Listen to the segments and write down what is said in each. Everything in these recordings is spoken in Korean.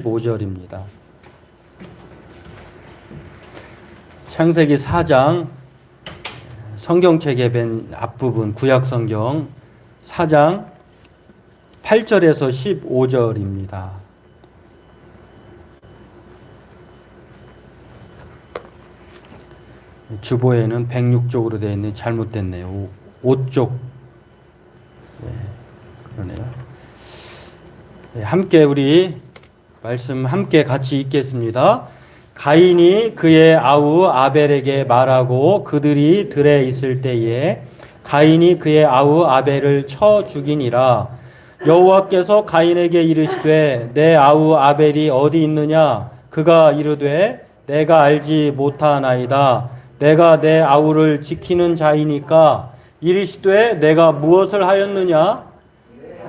5절입니다. 창세기 4장 성경책에 뺀 앞부분 구약성경 4장 8절에서 15절입니다. 주보에는 106쪽으로 되어 있는 잘못됐네요. 5쪽. 그러네요. 함께 우리 말씀 함께 같이 읽겠습니다. 가인이 그의 아우 아벨에게 말하고 그들이 들에 있을 때에 가인이 그의 아우 아벨을 쳐 죽이니라. 여호와께서 가인에게 이르시되 내 아우 아벨이 어디 있느냐? 그가 이르되 내가 알지 못하나이다. 내가 내 아우를 지키는 자이니까. 이르시되 내가 무엇을 하였느냐?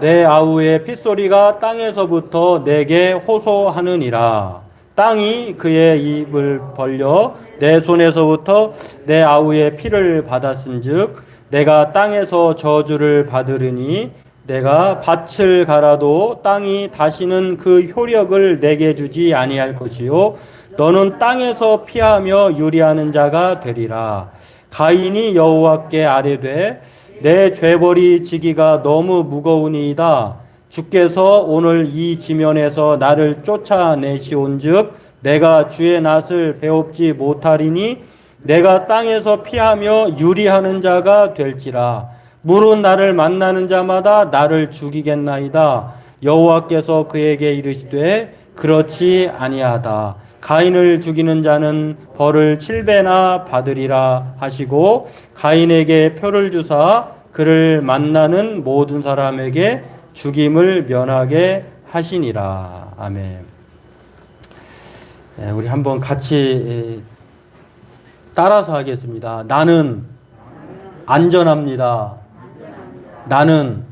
내 아우의 핏소리가 땅에서부터 내게 호소하느니라. 땅이 그의 입을 벌려 내 손에서부터 내 아우의 피를 받았은즉 내가 땅에서 저주를 받으리니 내가 밭을 갈아도 땅이 다시는 그 효력을 내게 주지 아니할 것이요 너는 땅에서 피하며 유리하는 자가 되리라. 가인이 여호와께 아뢰되 내 죄벌이 지기가 너무 무거우니이다. 주께서 오늘 이 지면에서 나를 쫓아내시온즉 내가 주의 낯을 배웁지 못하리니 내가 땅에서 피하며 유리하는 자가 될지라. 물은 나를 만나는 자마다 나를 죽이겠나이다. 여호와께서 그에게 이르시되 그렇지 아니하다. 가인을 죽이는 자는 벌을 7배나 받으리라 하시고 가인에게 표를 주사 그를 만나는 모든 사람에게 죽임을 면하게 하시니라. 아멘. 우리 한번 같이 따라서 하겠습니다. 나는 안전합니다. 나는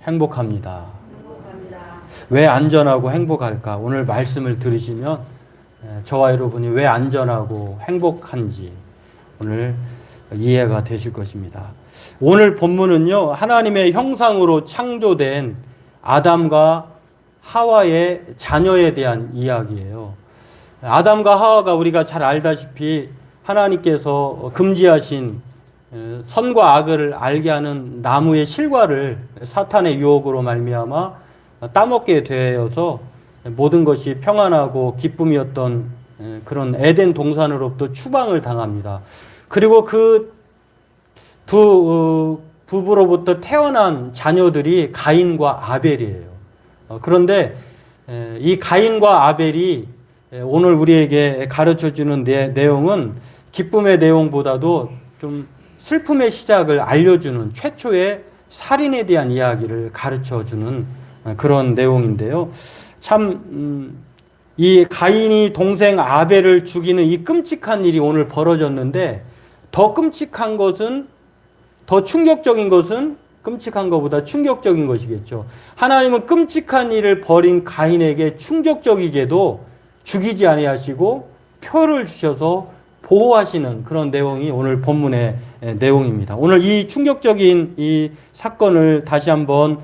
행복합니다. 왜 안전하고 행복할까? 오늘 말씀을 들으시면 저와 여러분이 왜 안전하고 행복한지 오늘 이해가 되실 것입니다. 오늘 본문은요, 하나님의 형상으로 창조된 아담과 하와의 자녀에 대한 이야기예요. 아담과 하와가 우리가 잘 알다시피 하나님께서 금지하신 선과 악을 알게 하는 나무의 실과를 사탄의 유혹으로 말미암아 따먹게 되어서 모든 것이 평안하고 기쁨이었던 그런 에덴 동산으로부터 추방을 당합니다. 그리고 그 두 부부로부터 태어난 자녀들이 가인과 아벨이에요. 그런데 이 가인과 아벨이 오늘 우리에게 가르쳐주는 내용은 기쁨의 내용보다도 좀 슬픔의 시작을 알려주는 최초의 살인에 대한 이야기를 가르쳐주는 그런 내용인데요. 참, 이 가인이 동생 아벨을 죽이는 이 끔찍한 일이 오늘 벌어졌는데 더 끔찍한 것은, 더 충격적인 것은 끔찍한 것보다 충격적인 것이겠죠. 하나님은 끔찍한 일을 벌인 가인에게 충격적이게도 죽이지 아니하시고 표를 주셔서 보호하시는 그런 내용이 오늘 본문의 내용입니다. 오늘 이 충격적인 이 사건을 다시 한번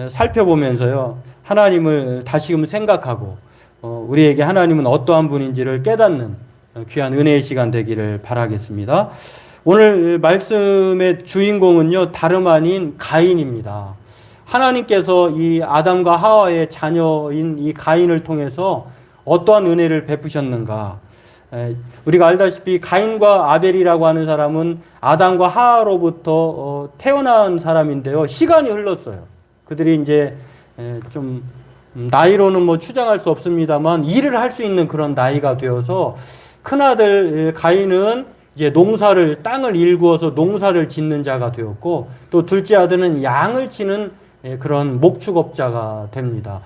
살펴보면서요, 하나님을 다시금 생각하고 우리에게 하나님은 어떠한 분인지를 깨닫는 귀한 은혜의 시간 되기를 바라겠습니다. 오늘 말씀의 주인공은요, 다름 아닌 가인입니다. 하나님께서 이 아담과 하와의 자녀인 이 가인을 통해서 어떠한 은혜를 베푸셨는가? 우리가 알다시피 가인과 아벨이라고 하는 사람은 아담과 하와로부터 태어난 사람인데요. 시간이 흘렀어요. 그들이 이제 좀 나이로는 뭐 추정할 수 없습니다만 일을 할 수 있는 그런 나이가 되어서 큰아들 가인은 이제 땅을 일구어서 농사를 짓는 자가 되었고 또 둘째 아들은 양을 치는 그런 목축업자가 됩니다.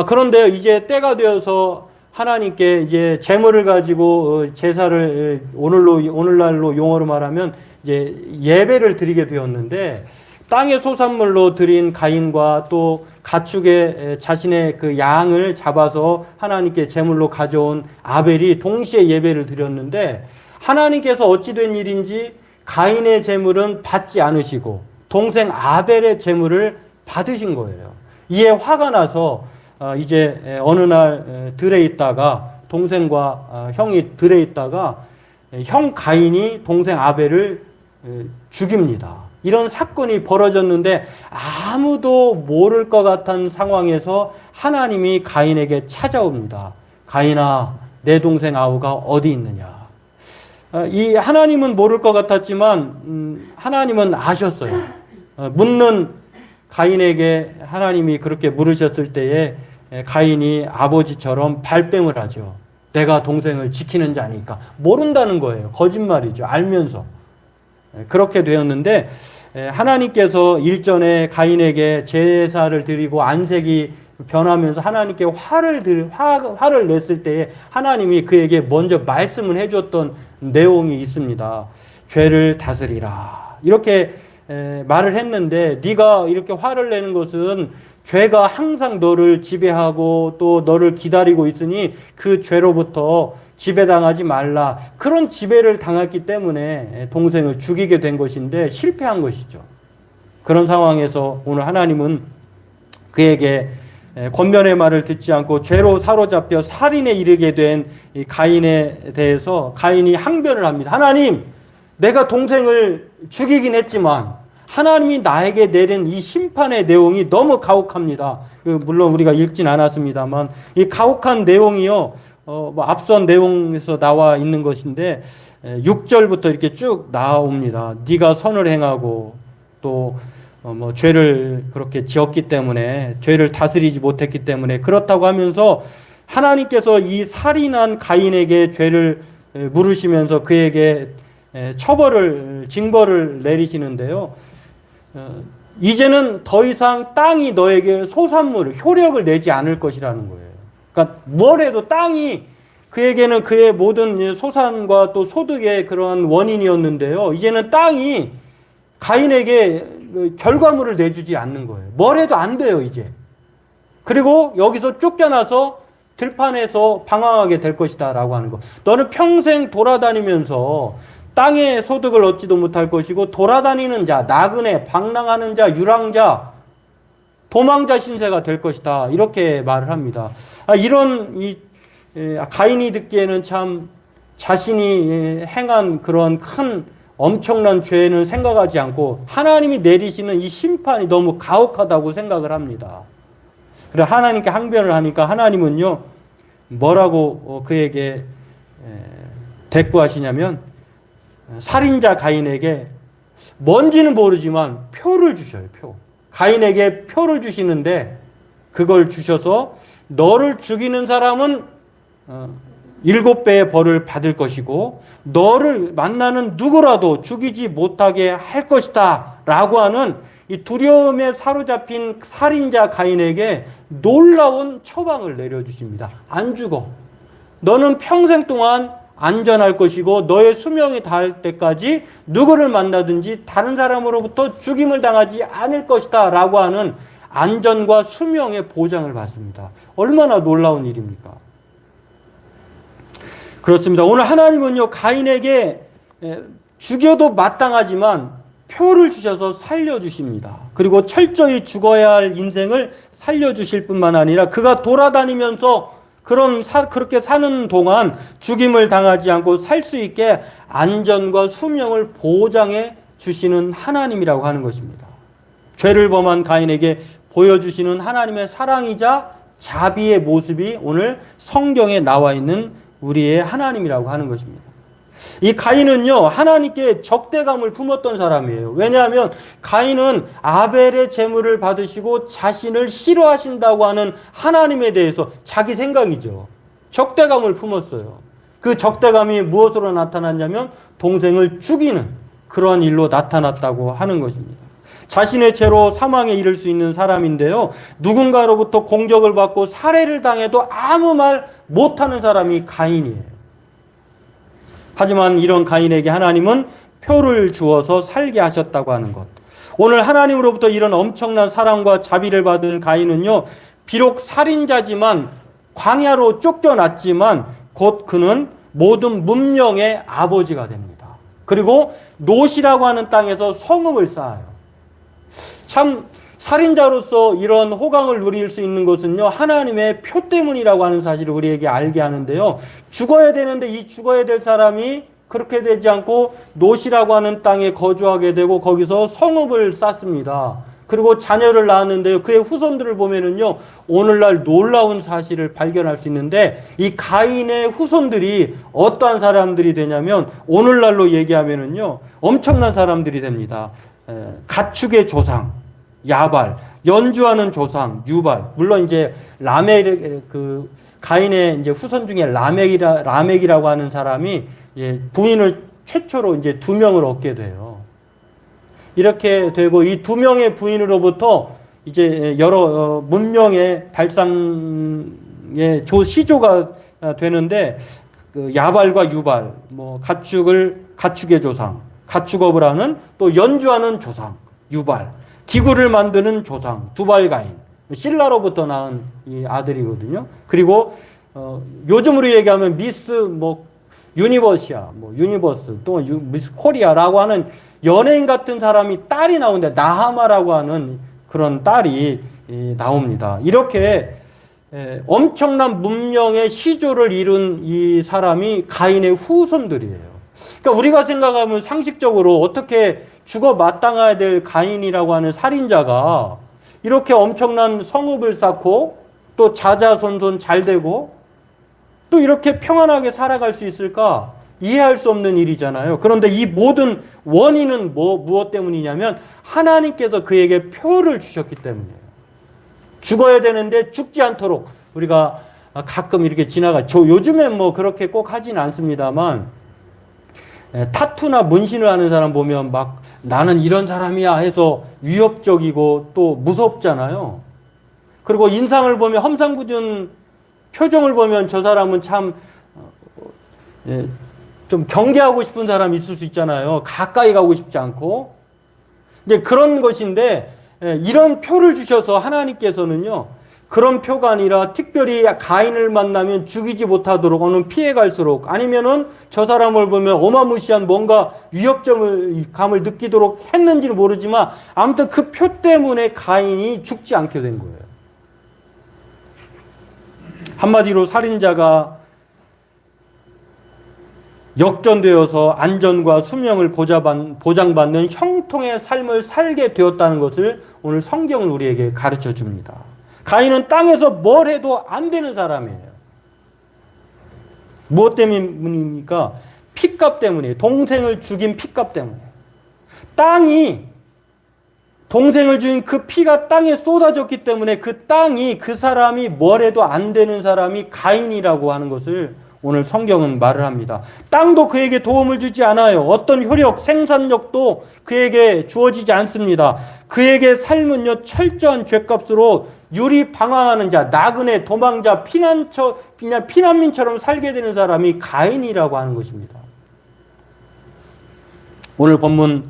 그런데 이제 때가 되어서 하나님께 이제 재물을 가지고 제사를 오늘날로 용어로 말하면 이제 예배를 드리게 되었는데 땅의 소산물로 드린 가인과 또 가축의 자신의 그 양을 잡아서 하나님께 제물로 가져온 아벨이 동시에 예배를 드렸는데 하나님께서 어찌 된 일인지 가인의 제물은 받지 않으시고 동생 아벨의 제물을 받으신 거예요. 이에 화가 나서 이제 어느 날 들에 있다가 동생과 형이 들에 있다가 형 가인이 동생 아벨을 죽입니다. 이런 사건이 벌어졌는데 아무도 모를 것 같은 상황에서 하나님이 가인에게 찾아옵니다. 가인아, 내 동생 아우가 어디 있느냐. 이 하나님은 모를 것 같았지만 하나님은 아셨어요. 묻는 가인에게 하나님이 그렇게 물으셨을 때에 가인이 아버지처럼 발뺌을 하죠. 내가 동생을 지키는 자니까. 모른다는 거예요. 거짓말이죠. 알면서. 그렇게 되었는데 하나님께서 일전에 가인에게 제사를 드리고 안색이 변하면서 하나님께 화를 냈을 때에 하나님이 그에게 먼저 말씀을 해줬던 내용이 있습니다. 죄를 다스리라. 이렇게 말을 했는데 네가 이렇게 화를 내는 것은 죄가 항상 너를 지배하고 또 너를 기다리고 있으니 그 죄로부터 지배당하지 말라. 그런 지배를 당했기 때문에 동생을 죽이게 된 것인데 실패한 것이죠. 그런 상황에서 오늘 하나님은 그에게 권면의 말을 듣지 않고 죄로 사로잡혀 살인에 이르게 된 이 가인에 대해서 가인이 항변을 합니다. 하나님, 내가 동생을 죽이긴 했지만 하나님이 나에게 내린 이 심판의 내용이 너무 가혹합니다. 물론 우리가 읽진 않았습니다만 이 가혹한 내용이요. 앞선 내용에서 나와 있는 것인데 6절부터 이렇게 쭉 나옵니다. 네가 선을 행하고 또 죄를 그렇게 지었기 때문에 죄를 다스리지 못했기 때문에 그렇다고 하면서 하나님께서 이 살인한 가인에게 죄를 물으시면서 그에게 징벌을 내리시는데요. 이제는 더 이상 땅이 너에게 효력을 내지 않을 것이라는 거예요. 그러니까 뭘 해도 땅이 그에게는 그의 모든 소산과 또 소득의 그런 원인이었는데요. 이제는 땅이 가인에게 결과물을 내주지 않는 거예요. 뭘 해도 안 돼요, 이제. 그리고 여기서 쫓겨나서 들판에서 방황하게 될 것이다 라고 하는 거. 너는 평생 돌아다니면서 땅의 소득을 얻지도 못할 것이고 돌아다니는 자, 나그네, 방랑하는 자, 유랑자, 도망자 신세가 될 것이다. 이렇게 말을 합니다. 가인이 듣기에는 참 자신이 행한 그런 큰 엄청난 죄는 생각하지 않고 하나님이 내리시는 이 심판이 너무 가혹하다고 생각을 합니다. 그래 하나님께 항변을 하니까 하나님은요 뭐라고 그에게 대꾸하시냐면 살인자 가인에게 뭔지는 모르지만 표를 주셔요. 표. 가인에게 표를 주시는데 그걸 주셔서 너를 죽이는 사람은 7배의 벌을 받을 것이고 너를 만나는 누구라도 죽이지 못하게 할 것이다 라고 하는 이 두려움에 사로잡힌 살인자 가인에게 놀라운 처방을 내려주십니다. 안 죽어. 너는 평생 동안 안전할 것이고 너의 수명이 닿을 때까지 누구를 만나든지 다른 사람으로부터 죽임을 당하지 않을 것이다 라고 하는 안전과 수명의 보장을 받습니다. 얼마나 놀라운 일입니까? 그렇습니다. 오늘 하나님은요 가인에게 죽여도 마땅하지만 표를 주셔서 살려주십니다. 그리고 철저히 죽어야 할 인생을 살려주실 뿐만 아니라 그가 돌아다니면서 그렇게 사는 동안 죽임을 당하지 않고 살 수 있게 안전과 수명을 보장해 주시는 하나님이라고 하는 것입니다. 죄를 범한 가인에게 보여주시는 하나님의 사랑이자 자비의 모습이 오늘 성경에 나와 있는 우리의 하나님이라고 하는 것입니다. 이 가인은요 하나님께 적대감을 품었던 사람이에요. 왜냐하면 가인은 아벨의 제물을 받으시고 자신을 싫어하신다고 하는 하나님에 대해서 자기 생각이죠. 적대감을 품었어요. 그 적대감이 무엇으로 나타났냐면 동생을 죽이는 그러한 일로 나타났다고 하는 것입니다. 자신의 죄로 사망에 이를 수 있는 사람인데요. 누군가로부터 공격을 받고 살해를 당해도 아무 말 못하는 사람이 가인이에요. 하지만 이런 가인에게 하나님은 표를 주어서 살게 하셨다고 하는 것. 오늘 하나님으로부터 이런 엄청난 사랑과 자비를 받은 가인은요. 비록 살인자지만 광야로 쫓겨났지만 곧 그는 모든 문명의 아버지가 됩니다. 그리고 노시라고 하는 땅에서 성읍을 쌓아요. 참 살인자로서 이런 호강을 누릴 수 있는 것은요, 하나님의 표 때문이라고 하는 사실을 우리에게 알게 하는데요. 죽어야 되는데 이 죽어야 될 사람이 그렇게 되지 않고 노시라고 하는 땅에 거주하게 되고 거기서 성읍을 쌓습니다. 그리고 자녀를 낳았는데요. 그의 후손들을 보면은요, 오늘날 놀라운 사실을 발견할 수 있는데, 이 가인의 후손들이 어떠한 사람들이 되냐면, 오늘날로 얘기하면은요, 엄청난 사람들이 됩니다. 가축의 조상, 야발, 연주하는 조상, 유발. 물론 이제 가인의 이제 후손 중에 라멕이라고 하는 사람이 부인을 최초로 이제 2명을 얻게 돼요. 이렇게 되고 이 2명의 부인으로부터 이제 여러 문명의 발상의 시조가 되는데, 그 야발과 유발, 뭐 가축의 조상, 가축업을 하는, 또 연주하는 조상, 유발, 기구를 만드는 조상, 두발가인, 실라로부터 낳은 이 아들이거든요. 그리고 요즘으로 얘기하면 미스 유니버시아, 유니버스, 또 미스 코리아라고 하는 연예인 같은 사람이 딸이 나오는데, 나하마라고 하는 그런 딸이 나옵니다. 이렇게 엄청난 문명의 시조를 이룬 이 사람이 가인의 후손들이에요. 그러니까 우리가 생각하면 상식적으로 어떻게 죽어 마땅해야 될 가인이라고 하는 살인자가 이렇게 엄청난 성읍을 쌓고 또 자자손손 잘 되고 또 이렇게 평안하게 살아갈 수 있을까? 이해할 수 없는 일이잖아요. 그런데 이 모든 원인은 무엇 때문이냐면 하나님께서 그에게 표를 주셨기 때문이에요. 죽어야 되는데 죽지 않도록, 우리가 가끔 이렇게 요즘엔 그렇게 꼭 하지는 않습니다만, 타투나 문신을 하는 사람 보면 막 나는 이런 사람이야 해서 위협적이고 또 무섭잖아요. 그리고 인상을 보면, 험상궂은 표정을 보면 저 사람은 참 좀 경계하고 싶은 사람이 있을 수 있잖아요. 가까이 가고 싶지 않고. 근데 그런 것인데, 이런 표를 주셔서 하나님께서는요, 그런 표가 아니라 특별히 가인을 만나면 죽이지 못하도록 어느 피해 갈수록, 아니면은 저 사람을 보면 어마무시한 뭔가 감을 느끼도록 했는지는 모르지만 아무튼 그 표 때문에 가인이 죽지 않게 된 거예요. 한마디로 살인자가 역전되어서 안전과 수명을 보장받는 형통의 삶을 살게 되었다는 것을 오늘 성경은 우리에게 가르쳐 줍니다. 가인은 땅에서 뭘 해도 안 되는 사람이에요. 무엇 때문입니까? 핏값 때문이에요. 동생을 죽인 핏값 때문에. 동생을 죽인 그 피가 땅에 쏟아졌기 때문에 그 사람이 뭘 해도 안 되는 사람이 가인이라고 하는 것을 오늘 성경은 말을 합니다. 땅도 그에게 도움을 주지 않아요. 어떤 효력, 생산력도 그에게 주어지지 않습니다. 그에게 삶은요, 철저한 죄값으로 유리방황하는 자, 나그네, 도망자, 피난민처럼 살게 되는 사람이 가인이라고 하는 것입니다. 오늘 본문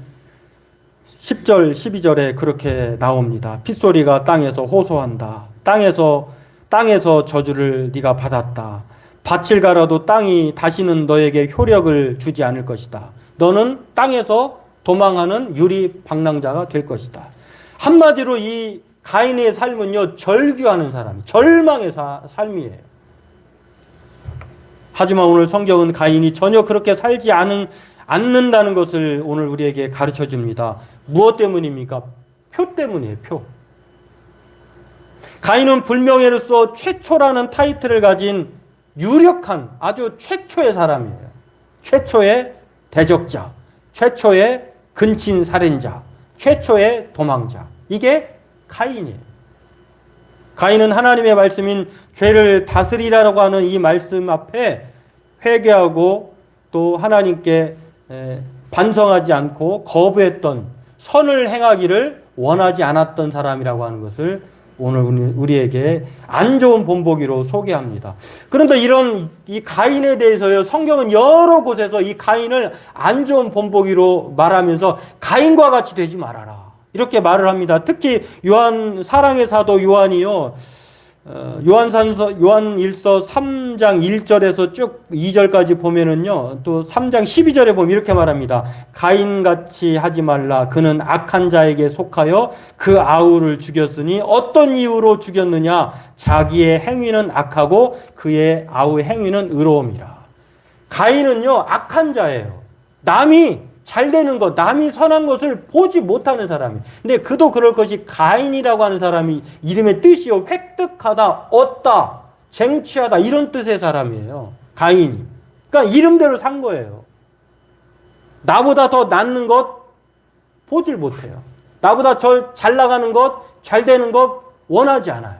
10절, 12절에 그렇게 나옵니다. 핏소리가 땅에서 호소한다. 땅에서 저주를 네가 받았다. 밭을 갈아도 땅이 다시는 너에게 효력을 주지 않을 것이다. 너는 땅에서 도망하는 유리방랑자가 될 것이다. 한마디로 이 가인의 삶은요, 절규하는 절망의 삶이에요. 하지만 오늘 성경은 가인이 전혀 그렇게 살지 않는다는 것을 오늘 우리에게 가르쳐 줍니다. 무엇 때문입니까? 표 때문이에요, 표. 가인은 불명예로서 최초라는 타이틀을 가진 유력한 아주 최초의 사람이에요. 최초의 대적자, 최초의 근친 살인자, 최초의 도망자. 이게 가인이에요. 가인은 하나님의 말씀인 죄를 다스리라고 하는 이 말씀 앞에 회개하고 또 하나님께 반성하지 않고 거부했던, 선을 행하기를 원하지 않았던 사람이라고 하는 것을 오늘 우리에게 안 좋은 본보기로 소개합니다. 그런데 이 가인에 대해서요, 성경은 여러 곳에서 이 가인을 안 좋은 본보기로 말하면서 가인과 같이 되지 말아라, 이렇게 말을 합니다. 특히 사랑의 사도 요한이요, 요한일서 3장 1절에서 쭉 2절까지 보면은요, 또 3장 12절에 보면 이렇게 말합니다. 가인같이 하지 말라. 그는 악한 자에게 속하여 그 아우를 죽였으니 어떤 이유로 죽였느냐? 자기의 행위는 악하고 그의 아우의 행위는 의로움이라. 가인은요, 악한 자예요. 남이 잘 되는 것, 남이 선한 것을 보지 못하는 사람이. 근데 그도 그럴 것이 가인이라고 하는 사람이 이름의 뜻이요. 획득하다, 얻다, 쟁취하다 이런 뜻의 사람이에요. 가인이. 그러니까 이름대로 산 거예요. 나보다 더 낫는 것 보질 못해요. 나보다 잘 나가는 것, 잘 되는 것 원하지 않아요.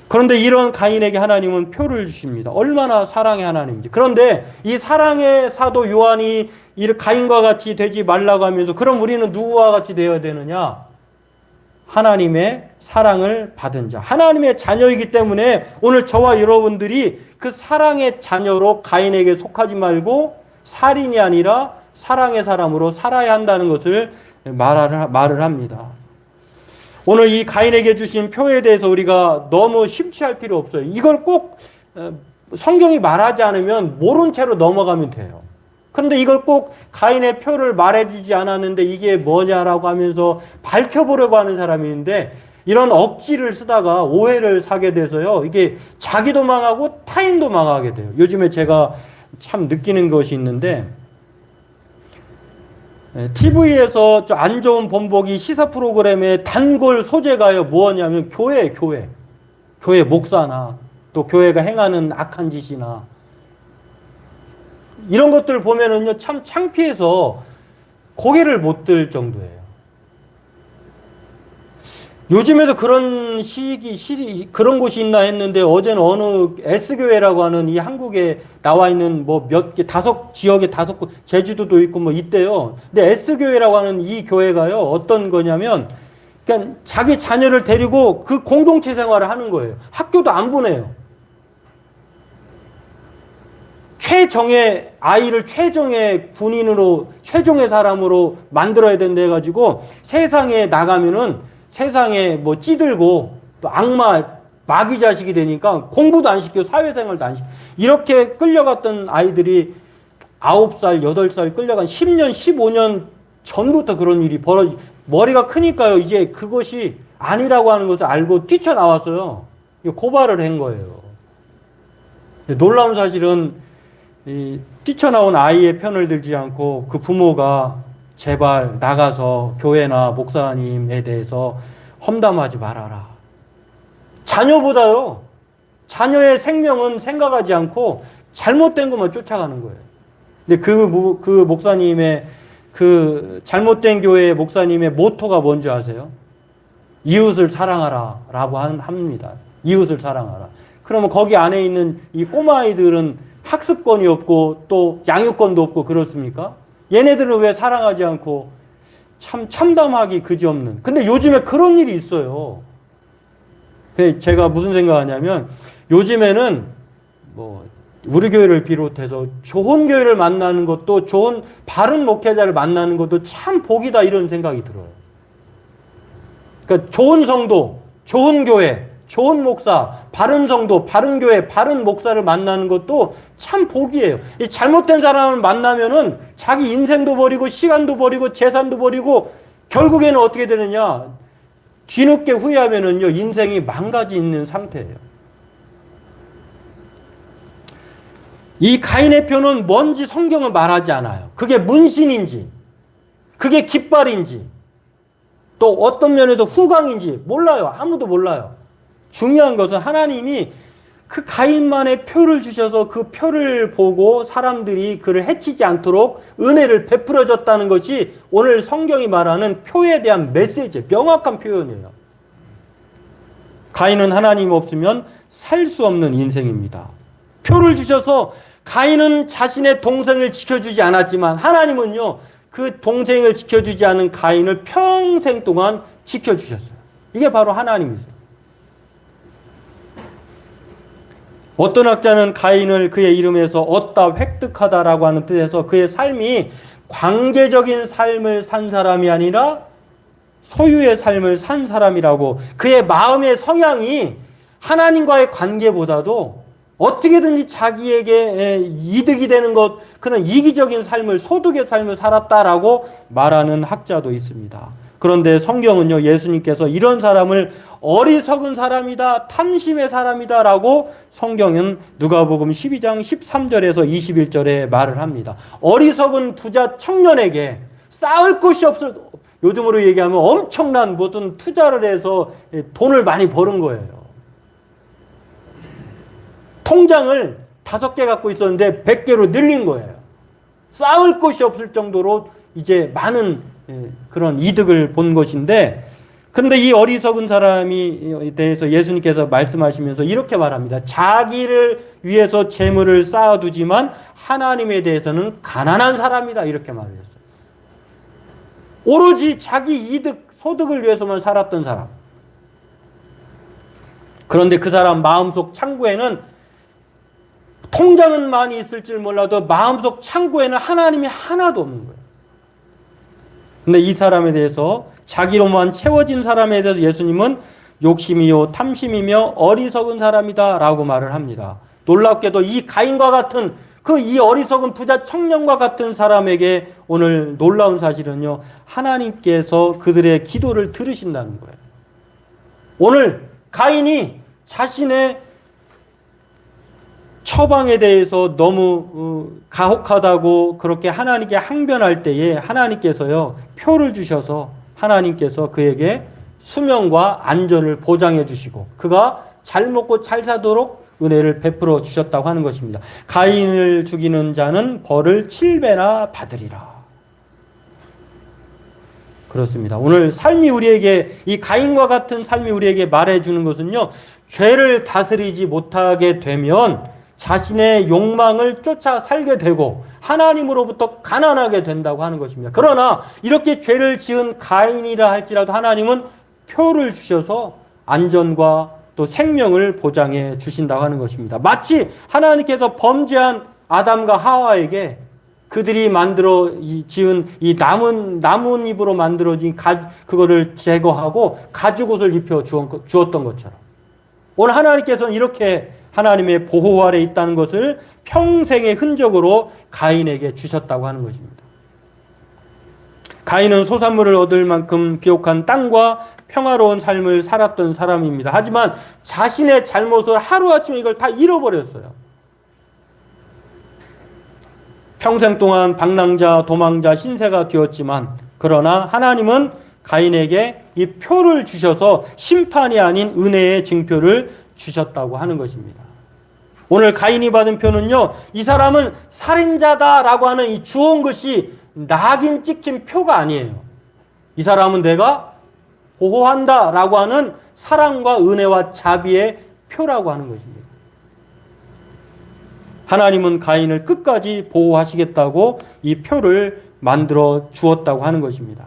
그런데 이런 가인에게 하나님은 표를 주십니다. 얼마나 사랑의 하나님인지. 그런데 이 사랑의 사도 요한이 가인과 같이 되지 말라고 하면서 그럼 우리는 누구와 같이 되어야 되느냐? 하나님의 사랑을 받은 자. 하나님의 자녀이기 때문에 오늘 저와 여러분들이 그 사랑의 자녀로 가인에게 속하지 말고 살인이 아니라 사랑의 사람으로 살아야 한다는 것을 말을 합니다. 오늘 이 가인에게 주신 표에 대해서 우리가 너무 심취할 필요 없어요. 이걸 꼭 성경이 말하지 않으면 모른 채로 넘어가면 돼요. 그런데 이걸 꼭 가인의 표를 말해주지 않았는데 이게 뭐냐라고 하면서 밝혀보려고 하는 사람이 있는데 이런 억지를 쓰다가 오해를 사게 돼서요. 이게 자기도 망하고 타인도 망하게 돼요. 요즘에 제가 참 느끼는 것이 있는데 TV에서 안 좋은 본보기 시사 프로그램의 단골 소재가요, 뭐냐면 교회 목사나 또 교회가 행하는 악한 짓이나 이런 것들 보면은요, 참 창피해서 고개를 못 들 정도예요. 요즘에도 그런 그런 곳이 있나 했는데 어제는 어느 S교회라고 하는 이 한국에 나와 있는 뭐 몇 개, 지역에 5곳, 제주도도 있고 뭐 있대요. 근데 S교회라고 하는 이 교회가요, 어떤 거냐면, 그냥 자기 자녀를 데리고 그 공동체 생활을 하는 거예요. 학교도 안 보내요. 아이를 최종의 군인으로, 최종의 사람으로 만들어야 된다 해가지고 세상에 나가면은 세상에 뭐 찌들고 또 마귀 자식이 되니까 공부도 안 시켜, 사회생활도 안 시켜. 이렇게 끌려갔던 아이들이 9살, 8살 끌려간 10년, 15년 전부터 그런 일이 머리가 크니까요. 이제 그것이 아니라고 하는 것을 알고 뛰쳐나왔어요. 고발을 한 거예요. 놀라운 사실은 뛰쳐나온 아이의 편을 들지 않고 그 부모가 제발 나가서 교회나 목사님에 대해서 험담하지 말아라. 자녀보다요, 자녀의 생명은 생각하지 않고 잘못된 것만 쫓아가는 거예요. 근데 그 목사님의, 그 잘못된 교회의 목사님의 모토가 뭔지 아세요? 이웃을 사랑하라 라고 합니다. 이웃을 사랑하라. 그러면 거기 안에 있는 이 꼬마아이들은 학습권이 없고 또 양육권도 없고 그렇습니까? 얘네들은 왜 사랑하지 않고 참담하기 그지없는. 근데 요즘에 그런 일이 있어요. 제가 무슨 생각하냐면 요즘에는 뭐 우리 교회를 비롯해서 좋은 교회를 만나는 것도, 좋은 바른 목회자를 만나는 것도 참 복이다 이런 생각이 들어요. 그러니까 좋은 성도, 좋은 교회, 좋은 목사, 바른 성도, 바른 교회, 바른 목사를 만나는 것도 참 복이에요. 이 잘못된 사람을 만나면은 자기 인생도 버리고 시간도 버리고 재산도 버리고 결국에는 어떻게 되느냐? 뒤늦게 후회하면은요, 인생이 망가져 있는 상태예요. 이 가인의 표는 뭔지 성경은 말하지 않아요. 그게 문신인지, 그게 깃발인지, 또 어떤 면에서 후광인지 몰라요. 아무도 몰라요. 중요한 것은 하나님이 그 가인만의 표를 주셔서 그 표를 보고 사람들이 그를 해치지 않도록 은혜를 베풀어 줬다는 것이 오늘 성경이 말하는 표에 대한 메시지, 명확한 표현이에요. 가인은 하나님 없으면 살 수 없는 인생입니다. 표를 주셔서 가인은 자신의 동생을 지켜주지 않았지만 하나님은요, 그 동생을 지켜주지 않은 가인을 평생 동안 지켜주셨어요. 이게 바로 하나님이세요. 어떤 학자는 가인을 그의 이름에서 얻다, 획득하다라고 하는 뜻에서 그의 삶이 관계적인 삶을 산 사람이 아니라 소유의 삶을 산 사람이라고, 그의 마음의 성향이 하나님과의 관계보다도 어떻게든지 자기에게 이득이 되는 것, 그런 이기적인 삶을, 소득의 삶을 살았다라고 말하는 학자도 있습니다. 그런데 성경은요, 예수님께서 이런 사람을 어리석은 사람이다, 탐심의 사람이다 라고 성경은 누가복음 12장 13절에서 21절에 말을 합니다. 어리석은 부자 청년에게 쌓을 곳이 없을, 요즘으로 얘기하면 엄청난 무슨 투자를 해서 돈을 많이 버는 거예요. 통장을 5개 갖고 있었는데 100개로 늘린 거예요. 쌓을 곳이 없을 정도로 이제 많은 그런 이득을 본 것인데, 그런데 이 어리석은 사람이 대해서 예수님께서 말씀하시면서 이렇게 말합니다. 자기를 위해서 재물을 쌓아두지만 하나님에 대해서는 가난한 사람이다, 이렇게 말을 했어요. 오로지 자기 이득, 소득을 위해서만 살았던 사람. 그런데 그 사람 마음속 창고에는, 통장은 많이 있을 줄 몰라도 마음속 창고에는 하나님이 하나도 없는 거예요. 근데 이 사람에 대해서, 자기로만 채워진 사람에 대해서 예수님은 욕심이요 탐심이며 어리석은 사람이다 라고 말을 합니다. 놀랍게도 이 가인과 같은, 이 어리석은 부자 청년과 같은 사람에게 오늘 놀라운 사실은요, 하나님께서 그들의 기도를 들으신다는 거예요. 오늘 가인이 자신의 처방에 대해서 너무 가혹하다고 그렇게 하나님께 항변할 때에 하나님께서요, 표를 주셔서 하나님께서 그에게 수명과 안전을 보장해 주시고 그가 잘 먹고 잘 사도록 은혜를 베풀어 주셨다고 하는 것입니다. 가인을 죽이는 자는 벌을 7배나 받으리라. 그렇습니다. 오늘 삶이 우리에게, 이 가인과 같은 삶이 우리에게 말해주는 것은요, 죄를 다스리지 못하게 되면 자신의 욕망을 쫓아 살게 되고 하나님으로부터 가난하게 된다고 하는 것입니다. 그러나 이렇게 죄를 지은 가인이라 할지라도 하나님은 표를 주셔서 안전과 또 생명을 보장해 주신다고 하는 것입니다. 마치 하나님께서 범죄한 아담과 하와에게 그들이 만들어 지은 이 나뭇잎으로 만들어진 그거를 제거하고 가죽옷을 입혀 주었던 것처럼, 오늘 하나님께서는 이렇게 하나님의 보호 아래 있다는 것을 평생의 흔적으로 가인에게 주셨다고 하는 것입니다. 가인은 소산물을 얻을 만큼 비옥한 땅과 평화로운 삶을 살았던 사람입니다. 하지만 자신의 잘못을 하루아침에 이걸 다 잃어버렸어요. 평생 동안 방랑자, 도망자, 신세가 되었지만, 그러나 하나님은 가인에게 이 표를 주셔서 심판이 아닌 은혜의 징표를 주셨다고 하는 것입니다. 오늘 가인이 받은 표는요, 이 사람은 살인자다라고 하는 이 주온 것이 낙인 찍힌 표가 아니에요. 이 사람은 내가 보호한다라고 하는 사랑과 은혜와 자비의 표라고 하는 것입니다. 하나님은 가인을 끝까지 보호하시겠다고 이 표를 만들어 주었다고 하는 것입니다.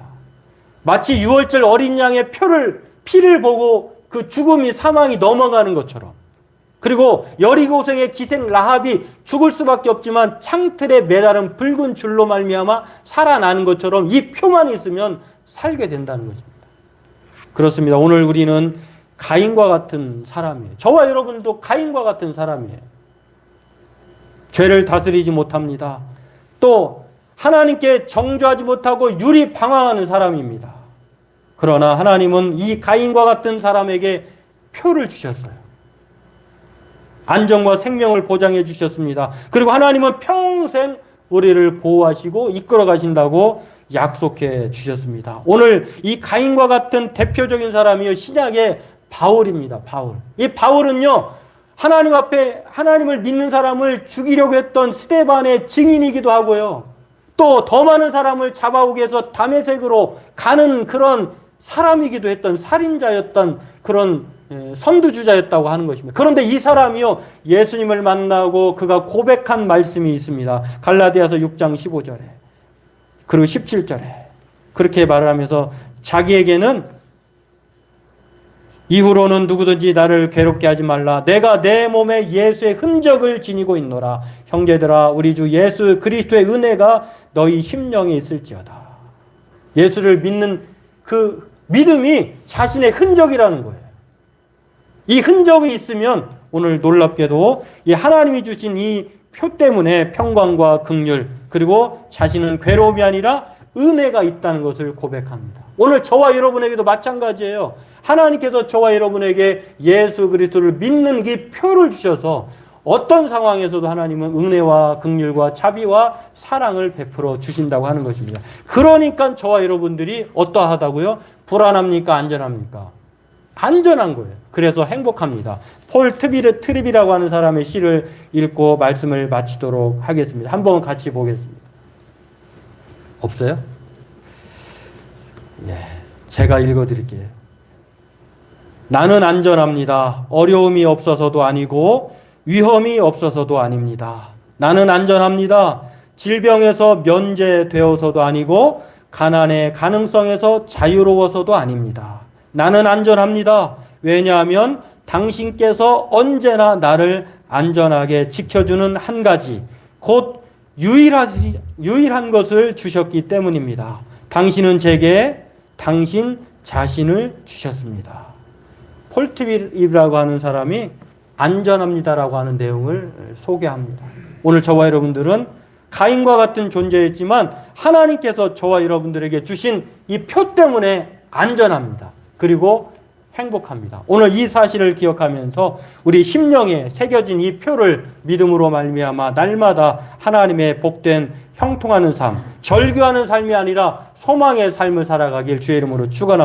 마치 6월절 어린 양의 피를 보고 그 죽음이, 사망이 넘어가는 것처럼, 그리고 여리고성의 기생 라합이 죽을 수밖에 없지만 창틀에 매달은 붉은 줄로 말미암아 살아나는 것처럼 이 표만 있으면 살게 된다는 것입니다. 그렇습니다. 오늘 우리는 가인과 같은 사람이에요. 저와 여러분도 가인과 같은 사람이에요. 죄를 다스리지 못합니다. 또 하나님께 정죄하지 못하고 유리 방황하는 사람입니다. 그러나 하나님은 이 가인과 같은 사람에게 표를 주셨어요. 안전과 생명을 보장해 주셨습니다. 그리고 하나님은 평생 우리를 보호하시고 이끌어 가신다고 약속해 주셨습니다. 오늘 이 가인과 같은 대표적인 사람이요, 신약의 바울입니다. 바울. 이 바울은요, 하나님 앞에 하나님을 믿는 사람을 죽이려고 했던 스데반의 증인이기도 하고요, 또 더 많은 사람을 잡아오기 위해서 다메섹으로 가는 그런 사람이기도 했던, 살인자였던 그런 선두주자였다고 하는 것입니다. 그런데 이 사람이요, 예수님을 만나고 그가 고백한 말씀이 있습니다. 갈라디아서 6장 15절에 그리고 17절에 그렇게 말을 하면서 자기에게는 이후로는 누구든지 나를 괴롭게 하지 말라. 내가 내 몸에 예수의 흔적을 지니고 있노라. 형제들아, 우리 주 예수 그리스도의 은혜가 너희 심령에 있을지어다. 예수를 믿는 그 믿음이 자신의 흔적이라는 거예요. 이 흔적이 있으면 오늘 놀랍게도 이 하나님이 주신 이 표 때문에 평강과 긍휼, 그리고 자신은 괴로움이 아니라 은혜가 있다는 것을 고백합니다. 오늘 저와 여러분에게도 마찬가지예요. 하나님께서 저와 여러분에게 예수 그리스도를 믿는 이 표를 주셔서 어떤 상황에서도 하나님은 은혜와 긍휼과 자비와 사랑을 베풀어 주신다고 하는 것입니다. 그러니까 저와 여러분들이 어떠하다고요? 불안합니까? 안전합니까? 안전한 거예요. 그래서 행복합니다. 폴 트립이라고 하는 사람의 시를 읽고 말씀을 마치도록 하겠습니다. 한번 같이 보겠습니다. 없어요? 예, 제가 읽어드릴게요. 나는 안전합니다. 어려움이 없어서도 아니고 위험이 없어서도 아닙니다. 나는 안전합니다. 질병에서 면제되어서도 아니고 가난의 가능성에서 자유로워서도 아닙니다. 나는 안전합니다. 왜냐하면 당신께서 언제나 나를 안전하게 지켜주는 한 가지, 곧 유일한 것을 주셨기 때문입니다. 당신은 제게 당신 자신을 주셨습니다. 폴 트립이라고 하는 사람이 안전합니다라고 하는 내용을 소개합니다. 오늘 저와 여러분들은 가인과 같은 존재였지만 하나님께서 저와 여러분들에게 주신 이 표 때문에 안전합니다. 그리고 행복합니다. 오늘 이 사실을 기억하면서 우리 심령에 새겨진 이 표를 믿음으로 말미암아 날마다 하나님의 복된 형통하는 삶, 절규하는 삶이 아니라 소망의 삶을 살아가길 주의 이름으로 축원합니다.